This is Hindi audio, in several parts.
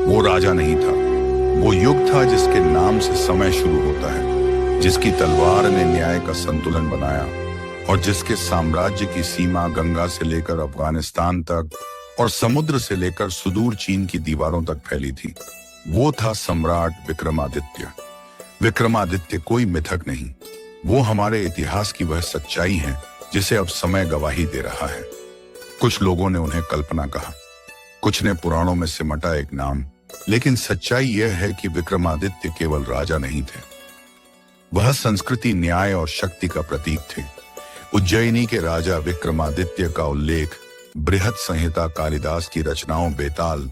वो राजा नहीं था, वो युग था जिसके नाम से समय शुरू होता है, जिसकी तलवार ने न्याय का संतुलन बनाया और जिसके साम्राज्य की सीमा गंगा से लेकर अफगानिस्तान तक और समुद्र से लेकर सुदूर चीन की दीवारों तक फैली थी। वो था सम्राट विक्रमादित्य। विक्रमादित्य कोई मिथक नहीं, वो हमारे इतिहास की वह सच्चाई है जिसे अब समय गवाही दे रहा है। कुछ लोगों ने उन्हें कल्पना कहा, कुछ ने पुराणों में सिमटा एक नाम, लेकिन सच्चाई यह है कि विक्रमादित्य केवल राजा नहीं थे, वह संस्कृति, न्याय और शक्ति का प्रतीक थे। उज्जैनी के राजा विक्रमादित्य का उल्लेख बृहत संहिता, कालिदास की रचनाओं बेताल,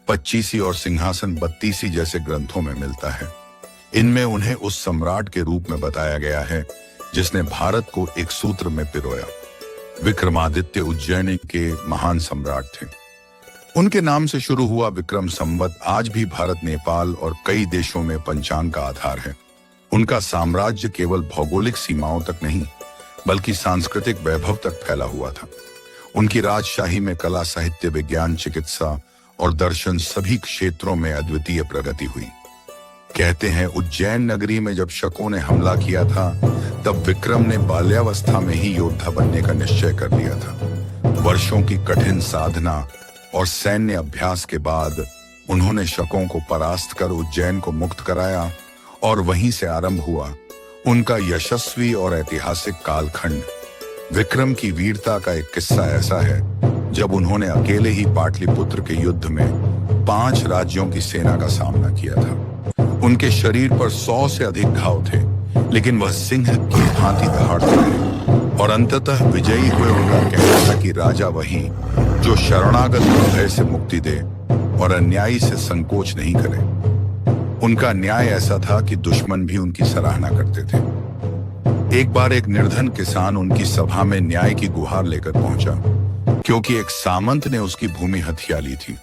पच्चीसी और सिंहासन बत्तीसी जैसे ग्रंथों में मिलता है। इनमें उन्हें उस सम्राट के रूप में बताया गया है जिसने भारत को एक सूत्र में पिरोया। विक्रमादित्य उज्जैन के महान सम्राट थे। उनके नाम से शुरू हुआ विक्रम संवत आज भी भारत, नेपाल और कई देशों में पंचांग का आधार है। उनका साम्राज्य केवल भौगोलिक सीमाओं तक नहीं बल्कि सांस्कृतिक वैभव तक फैला हुआ था। उनकी राजशाही में कला, साहित्य, विज्ञान, चिकित्सा और दर्शन सभी क्षेत्रों में अद्वितीय प्रगति हुई। कहते हैं उज्जैन नगरी में जब शकों ने हमला किया था तब विक्रम ने बाल्यावस्था में ही योद्धा बनने का निश्चय कर लिया था। वर्षों की कठिन साधना और सैन्य अभ्यास के बाद उन्होंने शकों को परास्त कर उज्जैन को मुक्त कराया और वहीं से आरंभ हुआ उनका यशस्वी और ऐतिहासिक कालखंड। विक्रम की वीरता का एक किस्सा ऐसा है जब उन्होंने अकेले ही पाटलिपुत्र के युद्ध में 5 राज्यों की सेना का सामना किया था। उनके शरीर पर 100 से अधिक घाव थे, लेकिन वह सिंह की भांति दहाड़ते रहे और अंततः विजयी हुए। उनका कहना था कि राजा वही जो शरणागत को भय से मुक्ति दे और अन्यायी से संकोच नहीं करे। उनका न्याय ऐसा था कि दुश्मन भी उनकी सराहना करते थे। एक बार एक निर्धन किसान उनकी सभा में न्याय की गुहार लेकर पहुंचा, क्योंकि एक सामंत ने उसकी भूमि हथिया ली थी।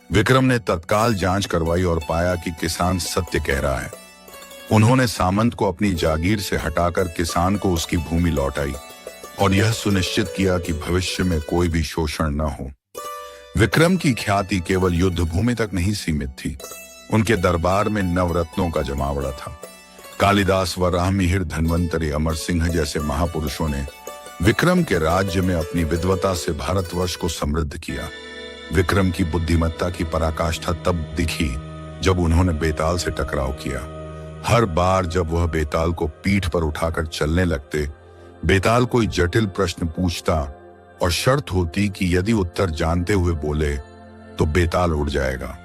विक्रम ने तत्काल जांच करवाई और पाया कि किसान सत्य कह रहा है। उन्होंने सामंत को अपनी जागीर से हटाकर किसान को उसकी भूमि लौटाई और यह सुनिश्चित किया कि भविष्य में कोई भी शोषण न हो। विक्रम की ख्याति केवल युद्ध भूमि तक नहीं सीमित थी, उनके दरबार में नवरत्नों का जमावड़ा था। कालिदास, वराहमिहिर, धन्वंतरि, अमर सिंह जैसे महापुरुषों ने विक्रम के राज्य में अपनी विद्वता से भारतवर्ष को समृद्ध किया। विक्रम की बुद्धिमत्ता की पराकाष्ठा तब दिखी जब उन्होंने बेताल से टकराव किया। हर बार जब वह बेताल को पीठ पर उठाकर चलने लगते, बेताल कोई जटिल प्रश्न पूछता और शर्त होती कि यदि उत्तर जानते हुए बोले तो बेताल उड़ जाएगा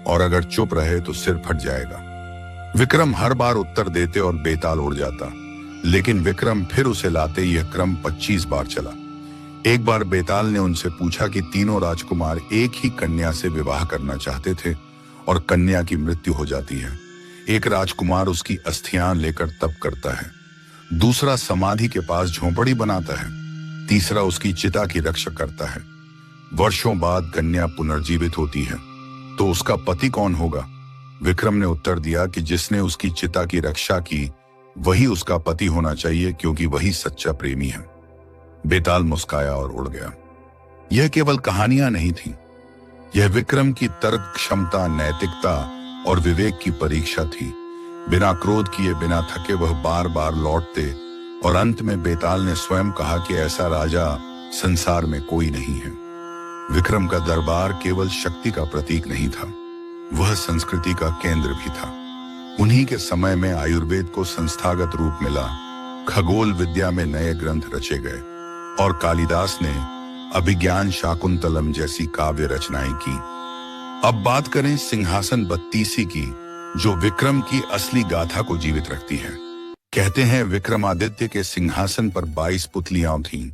और अगर चुप रहे तो सिर फट जाएगा। विक्रम हर बार उत्तर देते और बेताल उड़ जाता, लेकिन विक्रम फिर उसे लाते। यह क्रम 25 बार चला। एक बार बेताल ने उनसे पूछा कि तीनों राजकुमार एक ही कन्या से विवाह करना चाहते थे और कन्या की मृत्यु हो जाती है। एक राजकुमार उसकी अस्थियां लेकर तप करता है, दूसरा समाधि के पास झोंपड़ी बनाता है, तीसरा उसकी चिता की रक्षा करता है। वर्षों बाद कन्या पुनर्जीवित होती है, तो उसका पति कौन होगा? विक्रम ने उत्तर दिया कि जिसने उसकी चिता की रक्षा की वही उसका पति होना चाहिए, क्योंकि वही सच्चा प्रेमी है। बेताल मुस्काया और उड़ गया। यह केवल कहानियां नहीं थी, यह विक्रम की तर्क क्षमता, नैतिकता और विवेक की परीक्षा थी। बिना क्रोध किए, बिना थके वह बार बार लौटते और अंत में बेताल ने स्वयं कहा कि ऐसा राजा संसार में कोई नहीं है। विक्रम का दरबार केवल शक्ति का प्रतीक नहीं था, वह संस्कृति का केंद्र भी था। उन्हीं के समय में आयुर्वेद को संस्थागत रूप मिला, खगोल विद्या में नए ग्रंथ रचे गए और कालिदास ने अभिज्ञान शाकुंतलम जैसी काव्य रचनाएं की। अब बात करें सिंहासन बत्तीसी की, जो विक्रम की असली गाथा को जीवित रखती है। कहते हैं विक्रमादित्य के सिंहासन पर 22 पुतलियां थीं,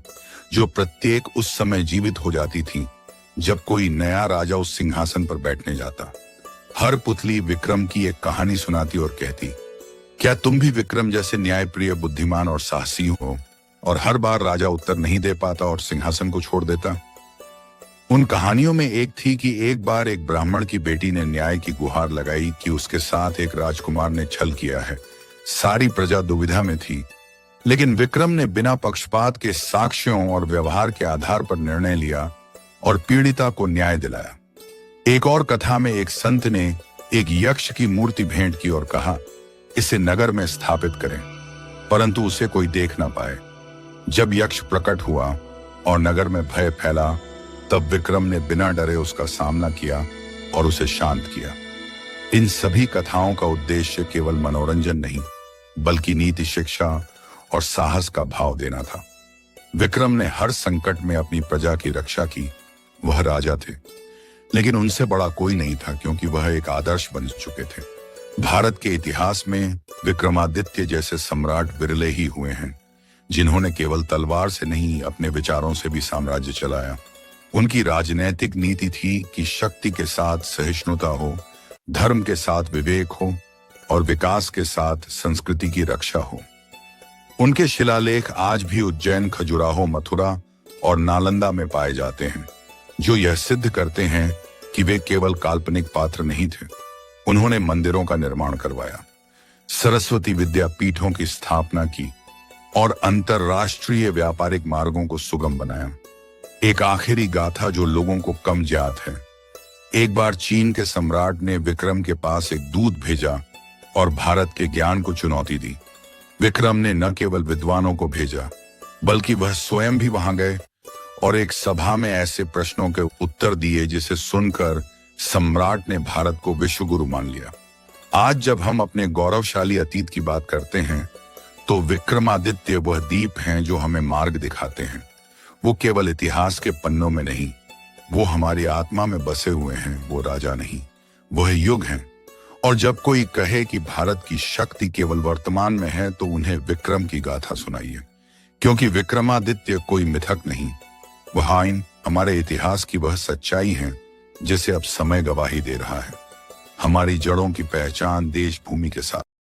जो प्रत्येक उस समय जीवित हो जाती थीं जब कोई नया राजा उस सिंहासन पर बैठने जाता। हर पुतली विक्रम की एक कहानी सुनाती और कहती, क्या तुम भी विक्रम जैसे न्यायप्रिय, बुद्धिमान और साहसी हो? और हर बार राजा उत्तर नहीं दे पाता और सिंहासन को छोड़ देता। उन कहानियों में एक थी कि एक बार एक ब्राह्मण की बेटी ने न्याय की गुहार लगाई कि उसके साथ एक राजकुमार ने छल किया है। सारी प्रजा दुविधा में थी, लेकिन विक्रम ने बिना पक्षपात के साक्ष्यों और व्यवहार के आधार पर निर्णय लिया और पीड़िता को न्याय दिलाया। एक और कथा में एक संत ने एक यक्ष की मूर्ति भेंट की और कहा, इसे नगर में स्थापित करें, परंतु उसे कोई देख ना पाए। जब यक्ष प्रकट हुआ और नगर में भय फैला, तब विक्रम ने बिना डरे उसका सामना किया और उसे शांत किया। इन सभी कथाओं का उद्देश्य केवल मनोरंजन नहीं, बल्कि नीति शिक्षा और साहस का भाव देना था। विक्रम ने हर संकट में अपनी प्रजा की रक्षा की। वह राजा थे, लेकिन उनसे बड़ा कोई नहीं था, क्योंकि वह एक आदर्श बन चुके थे। भारत के इतिहास में विक्रमादित्य जैसे सम्राट विरले ही हुए हैं, जिन्होंने केवल तलवार से नहीं, अपने विचारों से भी साम्राज्य चलाया। उनकी राजनैतिक नीति थी कि शक्ति के साथ सहिष्णुता हो, धर्म के साथ विवेक हो और विकास के साथ संस्कृति की रक्षा हो। उनके शिलालेख आज भी उज्जैन, खजुराहो, मथुरा और नालंदा में पाए जाते हैं, जो यह सिद्ध करते हैं कि वे केवल काल्पनिक पात्र नहीं थे। उन्होंने मंदिरों का निर्माण करवाया, सरस्वती विद्यापीठों की स्थापना की और अंतरराष्ट्रीय व्यापारिक मार्गों को सुगम बनाया। एक आखिरी गाथा जो लोगों को कम ज्ञात है। एक बार चीन के सम्राट ने विक्रम के पास एक दूत भेजा और भारत के ज्ञान को चुनौती दी। विक्रम ने न केवल विद्वानों को भेजा, बल्कि वह स्वयं भी वहां गए और एक सभा में ऐसे प्रश्नों के उत्तर दिए जिसे सुनकर सम्राट ने भारत को विश्व गुरु मान लिया। आज जब हम अपने गौरवशाली अतीत की बात करते हैं, तो विक्रमादित्य वह दीप हैं जो हमें मार्ग दिखाते हैं। वो केवल इतिहास के पन्नों में नहीं, वो हमारी आत्मा में बसे हुए हैं। वो राजा नहीं, वह युग हैं। और जब कोई कहे कि भारत की शक्ति केवल वर्तमान में है, तो उन्हें विक्रम की गाथा सुनाइए, क्योंकि विक्रमादित्य कोई मिथक नहीं, वह आइन, हमारे इतिहास की वह सच्चाई है जिसे अब समय गवाही दे रहा है। हमारी जड़ों की पहचान देश भूमि के साथ